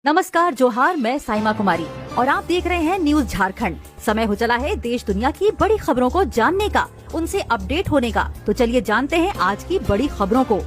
नमस्कार, जोहार। मैं साइमा कुमारी और आप देख रहे हैं न्यूज झारखंड। समय हो चला है देश दुनिया की बड़ी खबरों को जानने का, उनसे अपडेट होने का। तो चलिए जानते हैं आज की बड़ी खबरों को।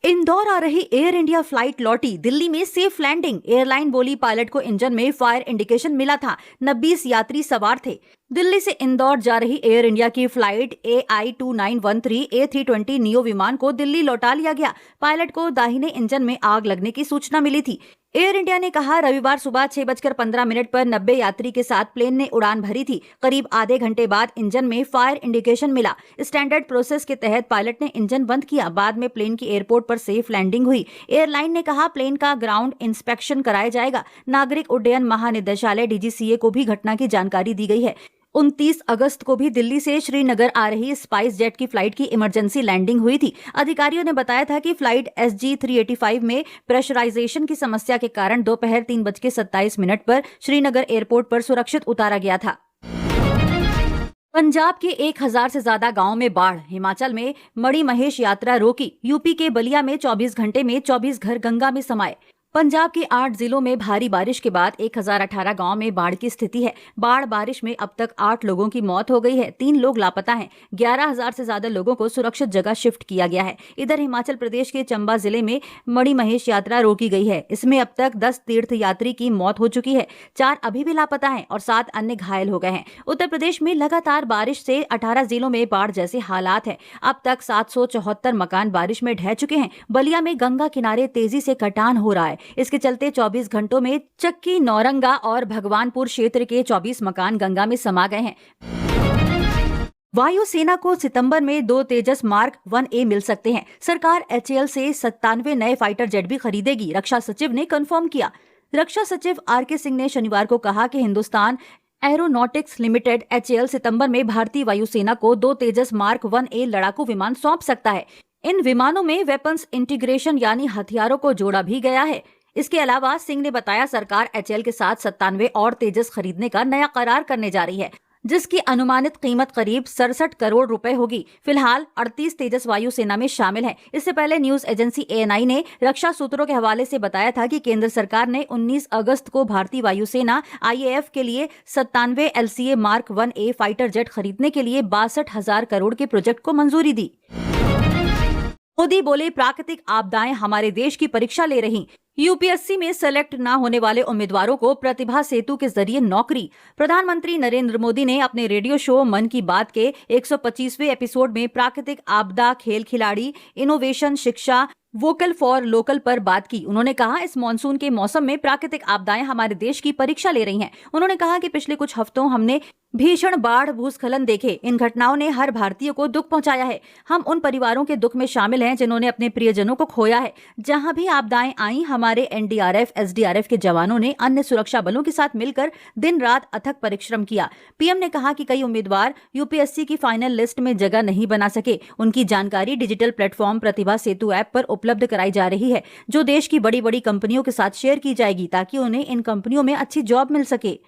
इंदौर आ रही एयर इंडिया फ्लाइट लौटी, दिल्ली में सेफ लैंडिंग। एयरलाइन बोली पायलट को इंजन में फायर इंडिकेशन मिला था। 29 यात्री सवार थे। दिल्ली से इंदौर जा रही एयर इंडिया की फ्लाइट AI-2913 A320 नियो विमान को दिल्ली लौटा लिया गया। पायलट को दाहिने इंजन में आग लगने की सूचना मिली थी। एयर इंडिया ने कहा रविवार सुबह 6:15 पर 90 यात्री के साथ प्लेन ने उड़ान भरी थी। करीब आधे घंटे बाद इंजन में फायर इंडिकेशन मिला। स्टैंडर्ड प्रोसेस के तहत पायलट ने इंजन बंद किया। बाद में प्लेन की एयरपोर्ट पर सेफ लैंडिंग हुई। एयरलाइन ने कहा प्लेन का ग्राउंड इंस्पेक्शन कराया जाएगा। नागरिक उड्डयन महानिदेशालय DGCA को भी घटना की जानकारी दी गई है। 29 अगस्त को भी दिल्ली से श्रीनगर आ रही स्पाइस जेट की फ्लाइट की इमरजेंसी लैंडिंग हुई थी। अधिकारियों ने बताया था कि फ्लाइट SG-385 में प्रेशराइजेशन की समस्या के कारण दोपहर 3:27 पर श्रीनगर एयरपोर्ट पर सुरक्षित उतारा गया था। पंजाब के 1000 से ज्यादा गांवों में बाढ़। हिमाचल में मणिमहेश यात्रा रोकी। यूपी के बलिया में 24 घंटे में 24 घर गंगा में समाये। पंजाब के 8 जिलों में भारी बारिश के बाद 1018 गांव में बाढ़ की स्थिति है। बाढ़ बारिश में अब तक 8 लोगों की मौत हो गई है। 3 लोग लापता हैं। 11,000 से ज्यादा लोगों को सुरक्षित जगह शिफ्ट किया गया है। इधर हिमाचल प्रदेश के चंबा जिले में मणिमहेश यात्रा रोकी गई है। इसमें अब तक 10 तीर्थ यात्री की मौत हो चुकी है। 4 अभी भी लापता हैं और 7 अन्य घायल हो गए हैं। उत्तर प्रदेश में लगातार बारिश से 18 जिलों में बाढ़ जैसे हालात है। अब तक 774 मकान बारिश में ढह चुके हैं। बलिया में गंगा किनारे तेजी से कटान हो रहा है। इसके चलते 24 घंटों में चक्की, नौरंगा और भगवानपुर क्षेत्र के 24 मकान गंगा में समा गए हैं। वायुसेना को सितंबर में 2 तेजस मार्क 1A मिल सकते हैं। सरकार HAL से 97 नए फाइटर जेट भी खरीदेगी, रक्षा सचिव ने कंफर्म किया। रक्षा सचिव RK सिंह ने शनिवार को कहा कि हिंदुस्तान एरोनॉटिक्स लिमिटेड HAL सितंबर में भारतीय वायुसेना को 2 तेजस मार्क 1A लड़ाकू विमान सौंप सकता है। इन विमानों में वेपन्स इंटीग्रेशन यानी हथियारों को जोड़ा भी गया है। इसके अलावा सिंह ने बताया सरकार HAL के साथ 97 और तेजस खरीदने का नया करार करने जा रही है, जिसकी अनुमानित कीमत करीब 67 करोड़ रुपए होगी। फिलहाल 38 तेजस वायुसेना में शामिल हैं। इससे पहले न्यूज एजेंसी ANI ने रक्षा सूत्रों के हवाले से बताया था कि केंद्र सरकार ने 19 अगस्त को भारतीय वायुसेना IAF के लिए 97 LCA mark 1A fighter jet खरीदने के लिए 62,000 करोड़ के प्रोजेक्ट को मंजूरी दी। मोदी बोले प्राकृतिक आपदाएं हमारे देश की परीक्षा ले रही। UPSC में सेलेक्ट न होने वाले उम्मीदवारों को प्रतिभा सेतु के जरिए नौकरी। प्रधानमंत्री नरेंद्र मोदी ने अपने रेडियो शो मन की बात के 125वें एपिसोड में प्राकृतिक आपदा, खेल खिलाड़ी, इनोवेशन, शिक्षा, वोकल फॉर लोकल पर बात की। उन्होंने कहा इस मॉनसून के मौसम में प्राकृतिक आपदाएं हमारे देश की परीक्षा ले रही हैं। उन्होंने कहा कि पिछले कुछ हफ्तों हमने भीषण बाढ़, भूस्खलन देखे। इन घटनाओं ने हर भारतीय को दुख पहुंचाया है। हम उन परिवारों के दुख में शामिल हैं जिन्होंने अपने प्रियजनों को खोया है। जहां भी आपदाएं आई, हमारे NDRF, SDRF के जवानों ने अन्य सुरक्षा बलों के साथ मिलकर दिन रात अथक परिश्रम किया। PM ने कहा कि कई उम्मीदवार UPSC की फाइनल लिस्ट में जगह नहीं बना सके। उनकी जानकारी डिजिटल प्लेटफॉर्म प्रतिभा सेतु ऐप पर उपलब्ध कराई जा रही है, जो देश की बड़ी बड़ी कंपनियों के साथ शेयर की जाएगी ताकि उन्हें इन कंपनियों में अच्छी जॉब मिल सके।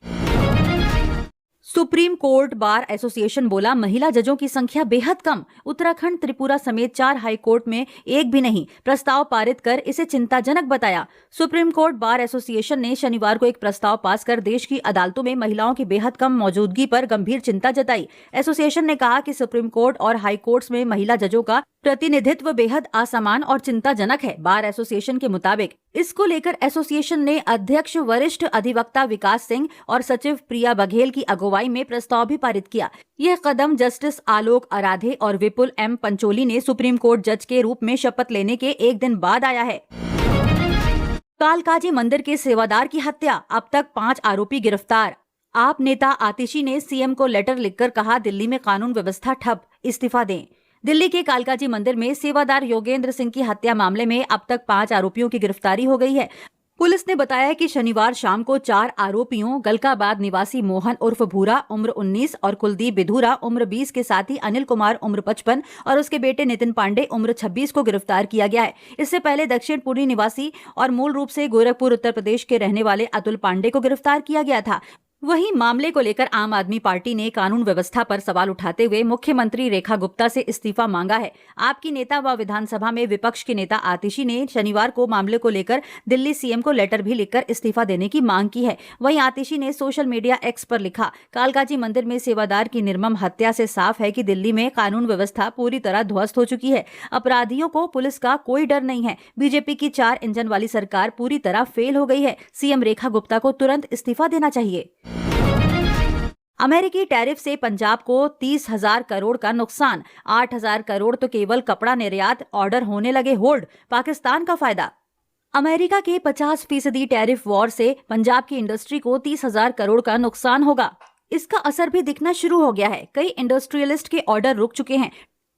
सुप्रीम कोर्ट बार एसोसिएशन बोला महिला जजों की संख्या बेहद कम। उत्तराखंड, त्रिपुरा समेत 4 हाई कोर्ट में एक भी नहीं। प्रस्ताव पारित कर इसे चिंताजनक बताया। सुप्रीम कोर्ट बार एसोसिएशन ने शनिवार को एक प्रस्ताव पास कर देश की अदालतों में महिलाओं की बेहद कम मौजूदगी पर गंभीर चिंता जताई। एसोसिएशन ने कहा कि सुप्रीम कोर्ट और हाई कोर्ट्स में महिला जजों का प्रतिनिधित्व बेहद असमान और चिंताजनक है। बार एसोसिएशन के मुताबिक इसको लेकर एसोसिएशन ने अध्यक्ष वरिष्ठ अधिवक्ता विकास सिंह और सचिव प्रिया बघेल की अगुवाई में प्रस्ताव भी पारित किया। यह कदम जस्टिस आलोक आराधे और विपुल M पंचोली ने सुप्रीम कोर्ट जज के रूप में शपथ लेने के एक दिन बाद आया है। कालकाजी मंदिर के सेवादार की हत्या, अब तक 5 आरोपी गिरफ्तार। आप नेता आतिशी ने CM को लेटर लिखकर कहा दिल्ली में कानून व्यवस्था ठप, इस्तीफा दें। दिल्ली के कालकाजी मंदिर में सेवादार योगेंद्र सिंह की हत्या मामले में अब तक 5 आरोपियों की गिरफ्तारी हो गई है। पुलिस ने बताया कि शनिवार शाम को 4 आरोपियों गलकाबाद निवासी मोहन उर्फ भूरा उम्र 19 और कुलदीप बिधूरा उम्र 20 के साथ ही अनिल कुमार उम्र 55 और उसके बेटे नितिन पांडे उम्र 26 को गिरफ्तार किया गया है। इससे पहले दक्षिण पुरी निवासी और मूल रूप से गोरखपुर उत्तर प्रदेश के रहने वाले अतुल पांडे को गिरफ्तार किया गया था। वहीं मामले को लेकर आम आदमी पार्टी ने कानून व्यवस्था पर सवाल उठाते हुए मुख्यमंत्री रेखा गुप्ता से इस्तीफा मांगा है। आपकी नेता व विधानसभा में विपक्ष के नेता आतिशी ने शनिवार को मामले को लेकर दिल्ली सीएम को लेटर भी लिखकर इस्तीफा देने की मांग की है। वहीं आतिशी ने सोशल मीडिया एक्स पर लिखा, कालकाजी मंदिर में सेवादार की निर्मम हत्या से साफ है कि दिल्ली में कानून व्यवस्था पूरी तरह ध्वस्त हो चुकी है। अपराधियों को पुलिस का कोई डर नहीं है। बीजेपी की 4 इंजन वाली सरकार पूरी तरह फेल हो गई है। सीएम रेखा गुप्ता को तुरंत इस्तीफा देना चाहिए। अमेरिकी टैरिफ से पंजाब को 30,000 करोड़ का नुकसान, 8,000 करोड़ तो केवल कपड़ा निर्यात ऑर्डर होने लगे होल्ड, पाकिस्तान का फायदा। अमेरिका के 50% टैरिफ वॉर से पंजाब की इंडस्ट्री को 30,000 करोड़ का नुकसान होगा। इसका असर भी दिखना शुरू हो गया है। कई इंडस्ट्रियलिस्ट के ऑर्डर रुक चुके हैं।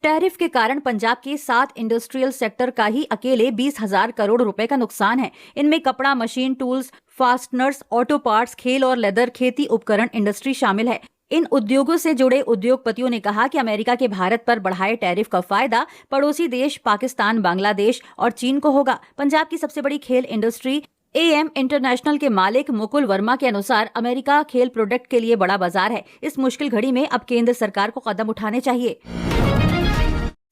टैरिफ के कारण पंजाब के 7 इंडस्ट्रियल सेक्टर का ही अकेले 20,000 करोड़ रुपए का नुकसान है। इनमें कपड़ा, machine tools, fasteners, auto parts, खेल और लेदर, खेती उपकरण इंडस्ट्री शामिल है। इन उद्योगों से जुड़े उद्योगपतियों ने कहा कि अमेरिका के भारत पर बढ़ाए टैरिफ का फायदा पड़ोसी देश पाकिस्तान, बांग्लादेश और चीन को होगा। पंजाब की सबसे बड़ी खेल इंडस्ट्री AM इंटरनेशनल के मालिक मुकुल वर्मा के अनुसार अमेरिका खेल प्रोडक्ट के लिए बड़ा बाजार है। इस मुश्किल घड़ी में अब केंद्र सरकार को कदम उठाने चाहिए।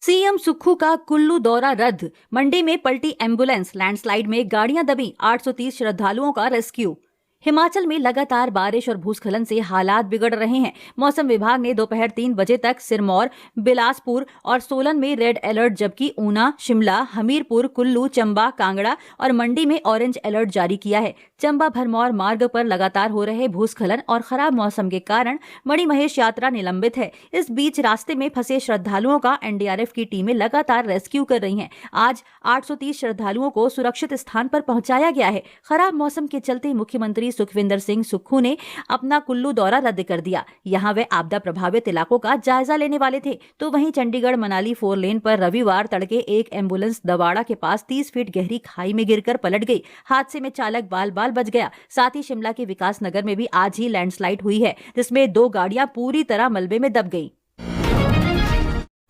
सीएम सुक्खू का कुल्लू दौरा रद्द, मंडी में पलटी एम्बुलेंस, लैंडस्लाइड में गाड़ियां दबी, 830 श्रद्धालुओं का रेस्क्यू। हिमाचल में लगातार बारिश और भूस्खलन से हालात बिगड़ रहे हैं। मौसम विभाग ने दोपहर 3 बजे तक सिरमौर, बिलासपुर और सोलन में रेड अलर्ट, जबकि ऊना, शिमला, हमीरपुर, कुल्लू, चंबा, कांगड़ा और मंडी में ऑरेंज अलर्ट जारी किया है। चंबा भरमौर मार्ग पर लगातार हो रहे भूस्खलन और खराब मौसम के कारण मणिमहेश यात्रा निलंबित है। इस बीच रास्ते में फंसे श्रद्धालुओं का एनडीआरएफ की टीमें लगातार रेस्क्यू कर रही हैं। आज 830 श्रद्धालुओं को सुरक्षित स्थान पर पहुंचाया गया है। खराब मौसम के चलते मुख्यमंत्री सुखविंदर सिंह सुक्खू ने अपना कुल्लू दौरा रद्द कर दिया। यहां वे आपदा प्रभावित इलाकों का जायजा लेने वाले थे। तो वहीं चंडीगढ़ मनाली 4 लेन पर रविवार तड़के एक एम्बुलेंस दवाड़ा के पास 30 फीट गहरी खाई में गिरकर पलट गई। हादसे में चालक बाल बाल बच गया। साथ ही शिमला के विकास नगर में भी आज ही लैंडस्लाइड हुई है, जिसमें 2 गाड़ियां पूरी तरह मलबे में दब गई।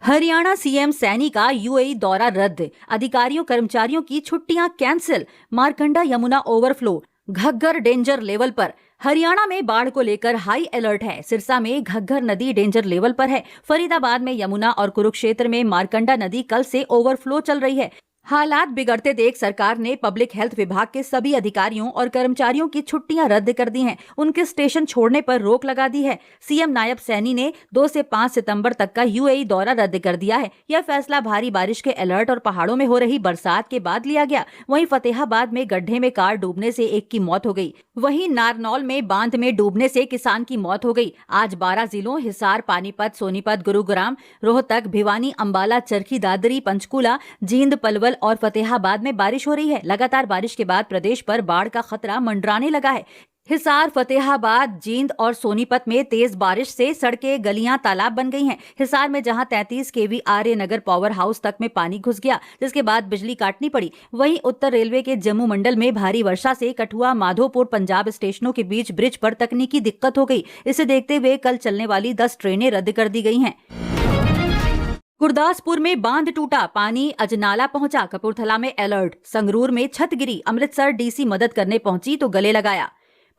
हरियाणा सीएम सैनी का यूएई दौरा रद्द, अधिकारियों कर्मचारियों की छुट्टियां cancel, Markanda Yamuna overflow, Ghaggar danger level पर। हरियाणा में बाढ़ को लेकर हाई अलर्ट है। सिरसा में घग्गर नदी डेंजर लेवल पर है। फरीदाबाद में यमुना और कुरुक्षेत्र में मारकंडा नदी कल से ओवरफ्लो चल रही है। हालात बिगड़ते देख सरकार ने पब्लिक हेल्थ विभाग के सभी अधिकारियों और कर्मचारियों की छुट्टियां रद्द कर दी हैं। उनके स्टेशन छोड़ने पर रोक लगा दी है। सीएम नायब सैनी ने 2 से 5 सितंबर तक का यूएई दौरा रद्द कर दिया है। यह फैसला भारी बारिश के अलर्ट और पहाड़ों में हो रही बरसात के बाद लिया गया। वहीं फतेहाबाद में गड्ढे में कार डूबने से एक की मौत हो गई। वहीं नारनौल में बांध में डूबने से किसान की मौत हो गई। आज 12 जिलों हिसार, पानीपत, सोनीपत, गुरुग्राम, रोहतक, भिवानी, अंबाला, चरखी दादरी, पंचकूला, जींद, पलवल और फतेहाबाद में बारिश हो रही है। लगातार बारिश के बाद प्रदेश पर बाढ़ का खतरा मंडराने लगा है। हिसार, फतेहाबाद, जींद और सोनीपत में तेज बारिश से सड़कें, गलियां, तालाब बन गई हैं। हिसार में जहां 33 केवी आर्य नगर पावर हाउस तक में पानी घुस गया, जिसके बाद बिजली काटनी पड़ी। वहीं उत्तर रेलवे के जम्मू मंडल में भारी वर्षा से कठुआ, माधोपुर, पंजाब स्टेशनों के बीच ब्रिज पर तकनीकी दिक्कत हो गई। इसे देखते हुए कल चलने वाली 10 ट्रेनें रद्द कर दी गई हैं। गुरदासपुर में बांध टूटा, पानी अजनाला पहुंचा, कपूरथला में अलर्ट। संगरूर में छत गिरी, अमृतसर डीसी मदद करने पहुंची तो गले लगाया।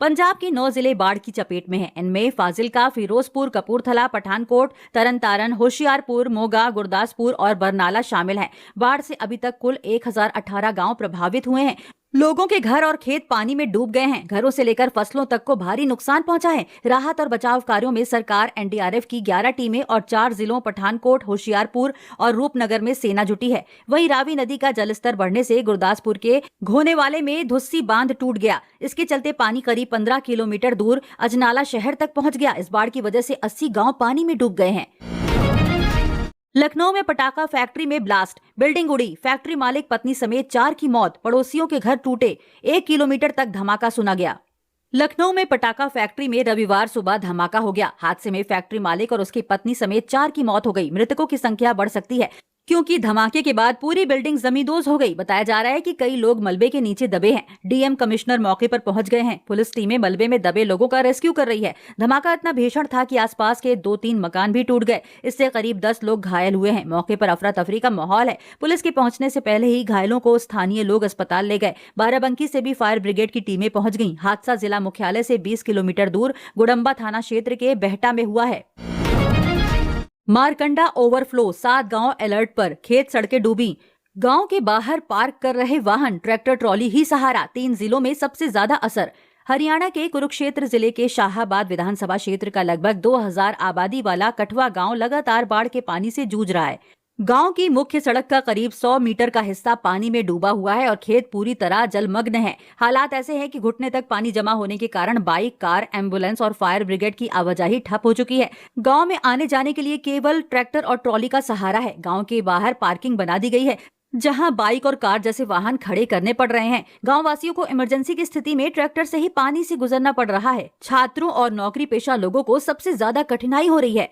पंजाब के 9 जिले बाढ़ की चपेट में हैं। इनमें फाजिल्का, फिरोजपुर, कपूरथला, पठानकोट, तरनतारन, होशियारपुर, मोगा, गुरदासपुर और बरनाला शामिल हैं। बाढ़ से अभी तक कुल 1018 गांव प्रभावित हुए हैं। लोगों के घर और खेत पानी में डूब गए हैं। घरों से लेकर फसलों तक को भारी नुकसान पहुंचा है। राहत और बचाव कार्यों में सरकार, एनडीआरएफ की 11 टीमें और 4 जिलों पठानकोट, होशियारपुर और रूपनगर में सेना जुटी है। वहीं रावी नदी का जलस्तर बढ़ने से गुरदासपुर के घोनेवाले में धुस्सी बांध टूट गया। इसके चलते पानी करीब 15 किलोमीटर दूर अजनाला शहर तक पहुंच गया। इस बाढ़ की वजह से 80 गाँव पानी में डूब गए हैं। लखनऊ में पटाखा फैक्ट्री में ब्लास्ट, बिल्डिंग उड़ी, फैक्ट्री मालिक पत्नी समेत 4 की मौत, पड़ोसियों के घर टूटे, 1 किलोमीटर तक धमाका सुना गया। लखनऊ में पटाखा फैक्ट्री में रविवार सुबह धमाका हो गया। हादसे में फैक्ट्री मालिक और उसकी पत्नी समेत 4 की मौत हो गई। मृतकों की संख्या बढ़ सकती है, क्योंकि धमाके के बाद पूरी बिल्डिंग जमींदोज हो गई। बताया जा रहा है कि कई लोग मलबे के नीचे दबे हैं। डीएम कमिश्नर मौके पर पहुंच गए हैं। पुलिस टीमें मलबे में दबे लोगों का रेस्क्यू कर रही है। धमाका इतना भीषण था कि आसपास के 2-3 मकान भी टूट गए। इससे करीब 10 लोग घायल हुए हैं। मौके पर अफरा तफरी का माहौल है। पुलिस के पहुंचने से पहले ही घायलों को स्थानीय लोग अस्पताल ले गए। बाराबंकी से भी फायर ब्रिगेड की टीमें पहुंच गईं। हादसा जिला मुख्यालय से 20 किलोमीटर दूर गुडम्बा थाना क्षेत्र के बेहटा में हुआ है। मारकंडा ओवरफ्लो, 7 गांव अलर्ट पर, खेत सड़कें डूबी। गांव के बाहर पार्क कर रहे वाहन, ट्रैक्टर ट्रॉली ही सहारा। 3 जिलों में सबसे ज्यादा असर। हरियाणा के कुरुक्षेत्र जिले के शाहाबाद विधानसभा क्षेत्र का लगभग 2000 आबादी वाला कठवा गांव लगातार बाढ़ के पानी से जूझ रहा है। गांव की मुख्य सड़क का करीब 100 मीटर का हिस्सा पानी में डूबा हुआ है और खेत पूरी तरह जलमग्न है। हालात ऐसे हैं कि घुटने तक पानी जमा होने के कारण बाइक, कार, एम्बुलेंस और फायर ब्रिगेड की आवाजाही ठप हो चुकी है। गांव में आने जाने के लिए केवल ट्रैक्टर और ट्रॉली का सहारा है। गांव के बाहर पार्किंग बना दी गई है, जहां बाइक और कार जैसे वाहन खड़े करने पड़ रहे हैं। गांव वासियों को इमरजेंसी की स्थिति में ट्रैक्टर से ही पानी से गुजरना पड़ रहा है। छात्रों और नौकरी पेशा लोगों को सबसे ज्यादा कठिनाई हो रही है।